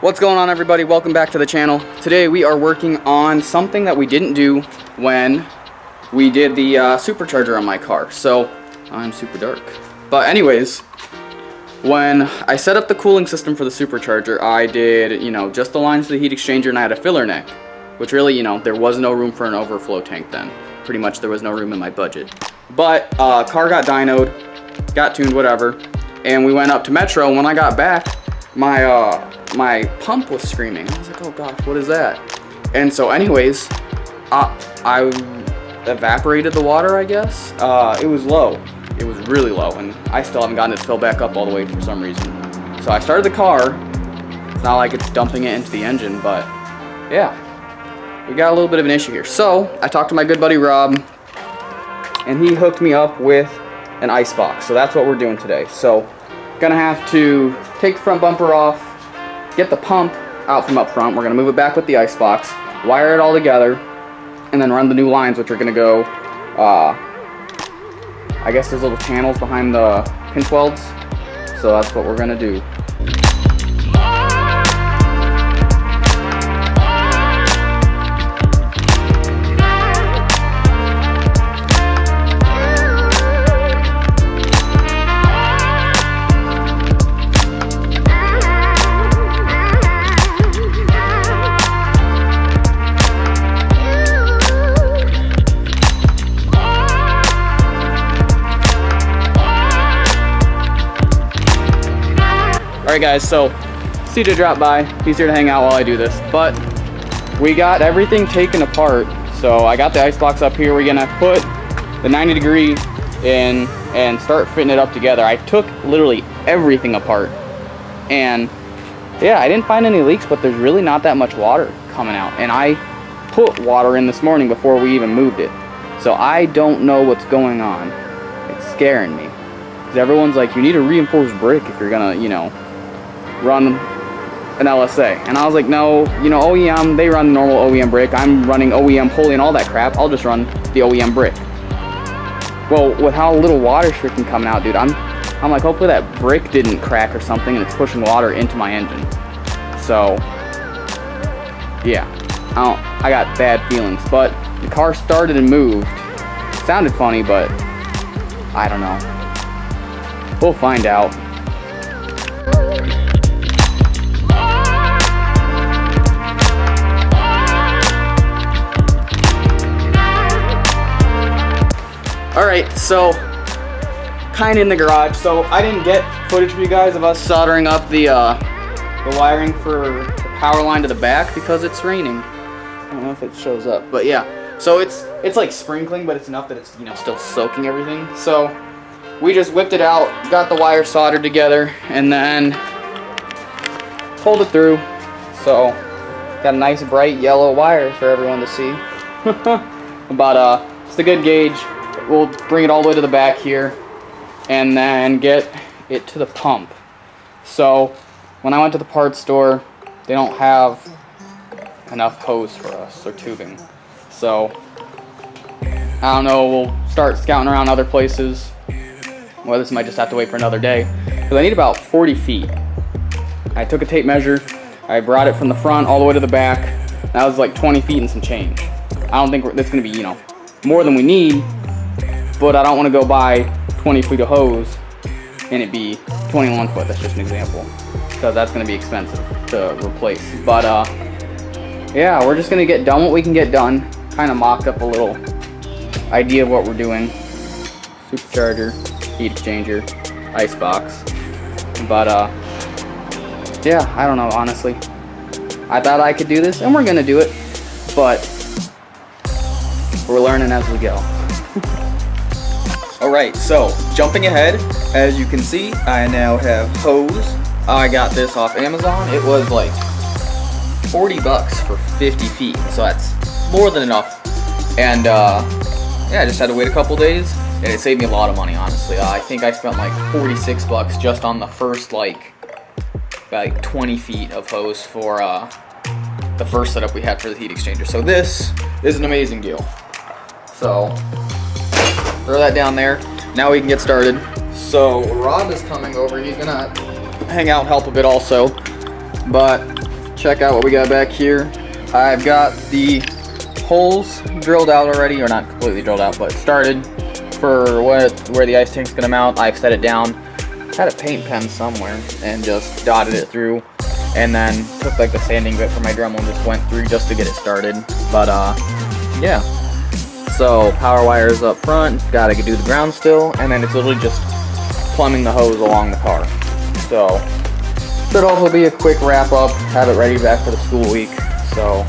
What's going on, everybody? Welcome back to the channel. Today we are working on something that we didn't do when we did the supercharger on my car. So I'm super dark. But anyways, when I set up the cooling system for the supercharger, I did, just the lines to the heat exchanger, and I had a filler neck, which really, there was no room for an overflow tank then. Pretty much there was no room in my budget. But car got dynoed, got tuned, whatever, and we went up to Metro, and when I got back, my pump was screaming. I was like, oh gosh, what is that? And so anyways, I evaporated the water, I guess. It was low. It was really low, and I still haven't gotten it to fill back up all the way for some reason. So I started the car. It's not like it's dumping it into the engine, but yeah, we got a little bit of an issue here. So I talked to my good buddy Rob, and he hooked me up with an icebox. So that's what we're doing today. So gonna have to take the front bumper off, get the pump out from up front. We're gonna move it back with the icebox, wire it all together, and then run the new lines, which are gonna go, I guess there's little channels behind the pinch welds. So that's what we're gonna do. Alright guys, so CJ dropped by. He's here to hang out while I do this. But we got everything taken apart. So I got the icebox up here. We're gonna put the 90-degree in and start fitting it up together. I took literally everything apart. And yeah, I didn't find any leaks, but there's really not that much water coming out. And I put water in this morning before we even moved it. So I don't know what's going on. It's scaring me. Because everyone's like, you need a reinforced brick if you're gonna, run an LSA. And I was like, no, OEM, they run normal OEM brick. I'm running OEM pulley and all that crap. I'll just run the OEM brick. Well, with how little water's freaking coming out, dude, I'm like, hopefully that brick didn't crack or something and it's pushing water into my engine. So, yeah, I got bad feelings. But the car started and moved. It sounded funny, but I don't know. We'll find out. Alright, so kind of in the garage. So I didn't get footage for you guys of us soldering up the wiring for the power line to the back because it's raining. I don't know if it shows up, but yeah. So it's like sprinkling, but it's enough that it's still soaking everything. So we just whipped it out, got the wire soldered together, and then pulled it through. So got a nice bright yellow wire for everyone to see. But it's a good gauge. We'll bring it all the way to the back here and then get it to the pump. So when I went to the parts store, they don't have enough hose for us, or tubing. So I don't know, we'll start scouting around other places. Well, this might just have to wait for another day, because I need about 40 feet. I took a tape measure, I brought it from the front all the way to the back. That was like 20 feet and some change. I don't think that's going to be, more than we need, but I don't want to go buy 20 feet of hose and it be 21 foot. That's just an example, because that's going to be expensive to replace. But yeah, we're just going to get done what we can get done. Kind of mocked up a little idea of what we're doing. Supercharger, heat exchanger, icebox. But yeah, I don't know, honestly. I thought I could do this, and we're going to do it, but we're learning as we go. Alright, so jumping ahead, as you can see, I now have hose. I got this off Amazon. It was like 40 bucks for 50 feet, so that's more than enough. And yeah, I just had to wait a couple days, and it saved me a lot of money, honestly. I think I spent like 46 bucks just on the first about 20 feet of hose for the first setup we had for the heat exchanger. So this is an amazing deal. So throw that down there. Now we can get started. So Rob is coming over. He's gonna hang out and help a bit also. But check out what we got back here. I've got the holes drilled out already, or not completely drilled out, but started for where the ice tank's gonna mount. I've set it down. Had a paint pen somewhere and just dotted it through, and then took like the sanding bit from my Dremel and just went through just to get it started. But yeah. So power wires up front, gotta do the ground still, and then it's literally just plumbing the hose along the car. So should also be a quick wrap up, have it ready back for the school week. So,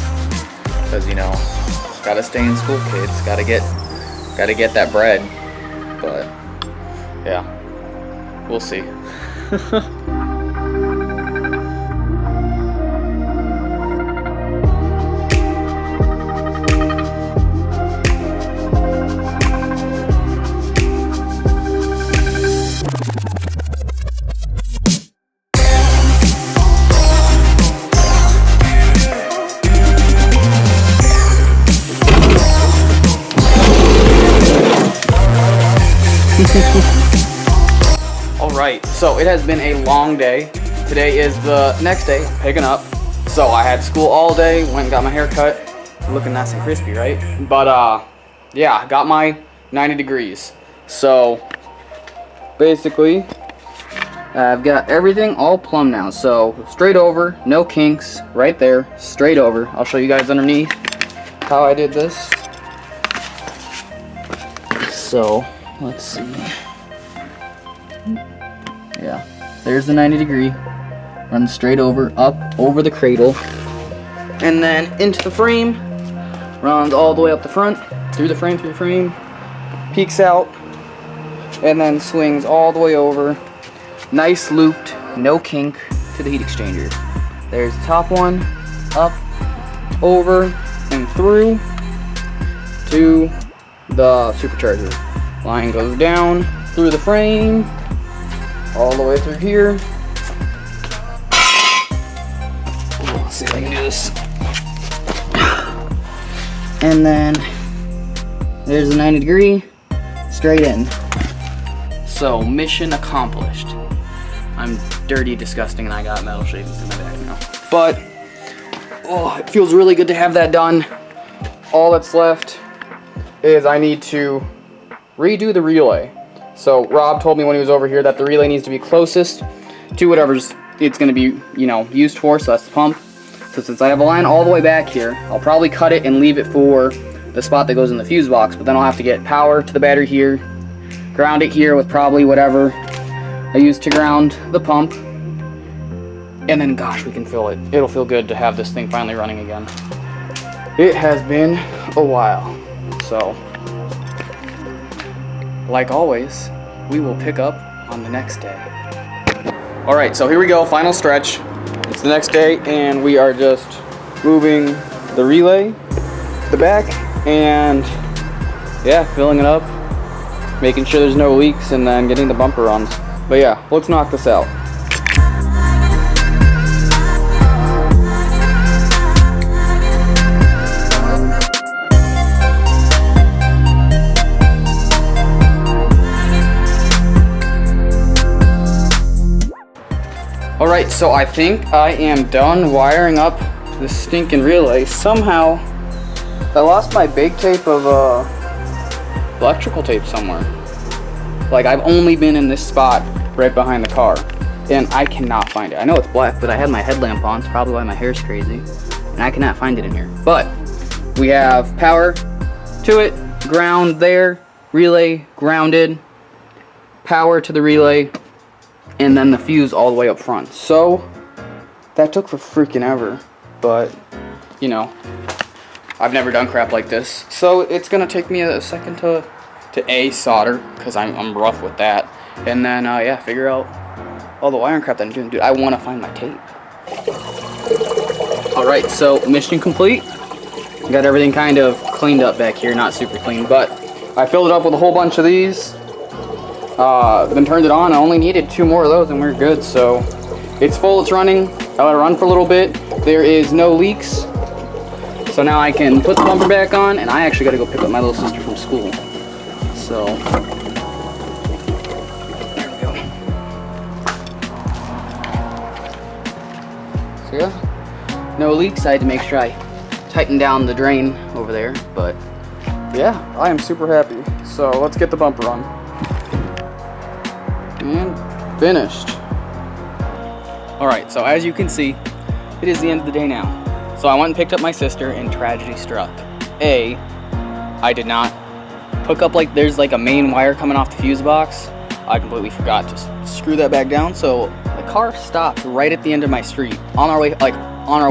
because you know, gotta stay in school, kids. Gotta get that bread. But yeah, we'll see. Alright, so it has been a long day. Today is the next day, picking up. So I had school all day, went and got my hair cut. Looking nice and crispy, right? But yeah, got my 90 degrees. So basically, I've got everything all plumbed now. So straight over, no kinks, right there, straight over. I'll show you guys underneath how I did this. So let's see. Yeah, there's the 90 degree. Run straight over, up over the cradle, and then into the frame. Runs all the way up the front, through the frame, peeks out, and then swings all the way over. Nice looped, no kink to the heat exchanger. There's the top one, up, over, and through to the supercharger. Line goes down through the frame, all the way through here. Let's see if I can do this. And then there's the 90 degree straight in. So mission accomplished. I'm dirty, disgusting, and I got metal shavings in my back now. But oh, it feels really good to have that done. All that's left is I need to redo the relay. So Rob told me when he was over here that the relay needs to be closest to whatever's it's going to be, you know, used for. So that's the pump. So since I have a line all the way back here, I'll probably cut it and leave it for the spot that goes in the fuse box. But then I'll have to get power to the battery here, ground it here with probably whatever I use to ground the pump, and then gosh, we can fill it. It'll feel good to have this thing finally running again. It has been a while. So like always, we will pick up on the next day. All right, so here we go, final stretch. It's the next day, and we are just moving the relay to the back, and yeah, filling it up, making sure there's no leaks, and then getting the bumper runs. But yeah, let's knock this out. Alright, so I think I am done wiring up the stinking relay. Somehow, I lost my big tape of electrical tape somewhere. Like, I've only been in this spot right behind the car, and I cannot find it. I know it's black, but I had my headlamp on. It's probably why my hair's crazy, and I cannot find it in here. But we have power to it, ground there, relay grounded, power to the relay, and then the fuse all the way up front. So that took for freaking ever, but you know, I've never done crap like this, so it's gonna take me a second to solder, because I'm rough with that, and then yeah, figure out all the wiring crap that I'm doing. Dude, I want to find my tape. All right, so mission complete. Got everything kind of cleaned up back here, not super clean, but I filled it up with a whole bunch of these. Then turned it on. I only needed 2 more of those and we're good. So it's full, it's running. I let it run for a little bit. There is no leaks. So now I can put the bumper back on, and I actually got to go pick up my little sister from school. So there we go. So yeah, no leaks. I had to make sure I tightened down the drain over there, but yeah, I am super happy. So let's get the bumper on. And finished. Alright, so as you can see, it is the end of the day now. So I went and picked up my sister and tragedy struck. I did not hook up, like, there's like a main wire coming off the fuse box. I completely forgot to screw that back down, so the car stopped right at the end of my street. On our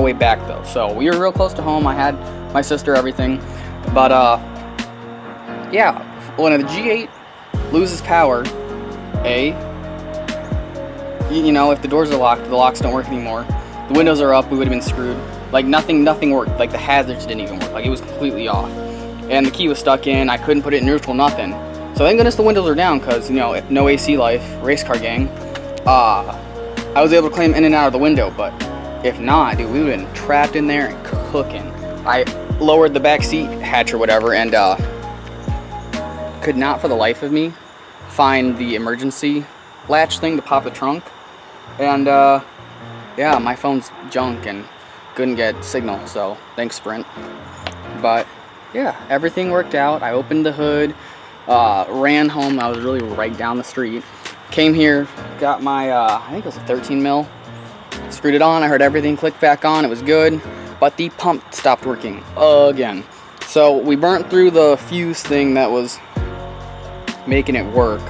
way back though. So we were real close to home. I had my sister, everything. But yeah, when the G8 loses power, you know, if the doors are locked, the locks don't work anymore, the windows are up, we would have been screwed. Like nothing worked. Like the hazards didn't even work. Like it was completely off. And the key was stuck in, I couldn't put it in neutral, nothing. So thank goodness the windows are down, because, you know, no AC life, race car gang. I was able to climb in and out of the window, but if not, dude, we would have been trapped in there and cooking. I lowered the back seat hatch or whatever, and could not for the life of me find the emergency latch thing to pop the trunk. And yeah, my phone's junk and couldn't get signal, so thanks Sprint. But yeah, everything worked out. I opened the hood, ran home. I was really right down the street. Came here, got my, I think it was a 13 mil. Screwed it on, I heard everything click back on, it was good. But the pump stopped working again. So we burnt through the fuse thing that was making it work.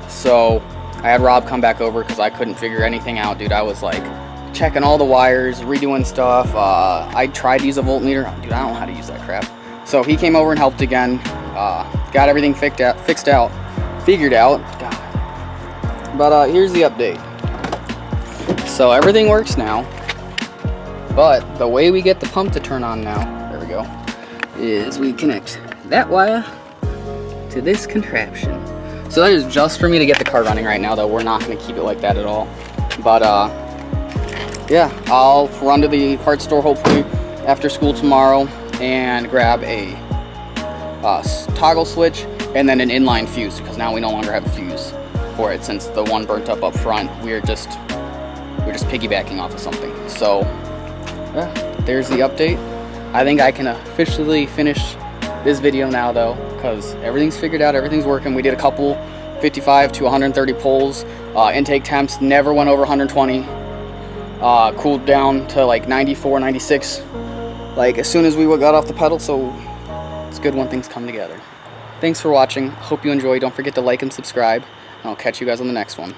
So I had Rob come back over because I couldn't figure anything out, dude. I was like checking all the wires, redoing stuff. I tried to use a voltmeter. Dude, I don't know how to use that crap. So he came over and helped again. Got everything figured out. God. But here's the update. So everything works now. But the way we get the pump to turn on now, there we go, is we connect that wire to this contraption. So that is just for me to get the car running right now, though. We're not going to keep it like that at all. But yeah, I'll run to the parts store hopefully after school tomorrow and grab a toggle switch and then an inline fuse, because now we no longer have a fuse for it since the one burnt up front. We're just piggybacking off of something. So yeah, there's the update. I think I can officially finish this video now though, because everything's figured out, everything's working. We did a couple 55 to 130 pulls. Intake temps never went over 120. Cooled down to like 94, 96. Like as soon as we got off the pedal, so it's good when things come together. Thanks for watching. Hope you enjoy. Don't forget to like and subscribe. And I'll catch you guys on the next one.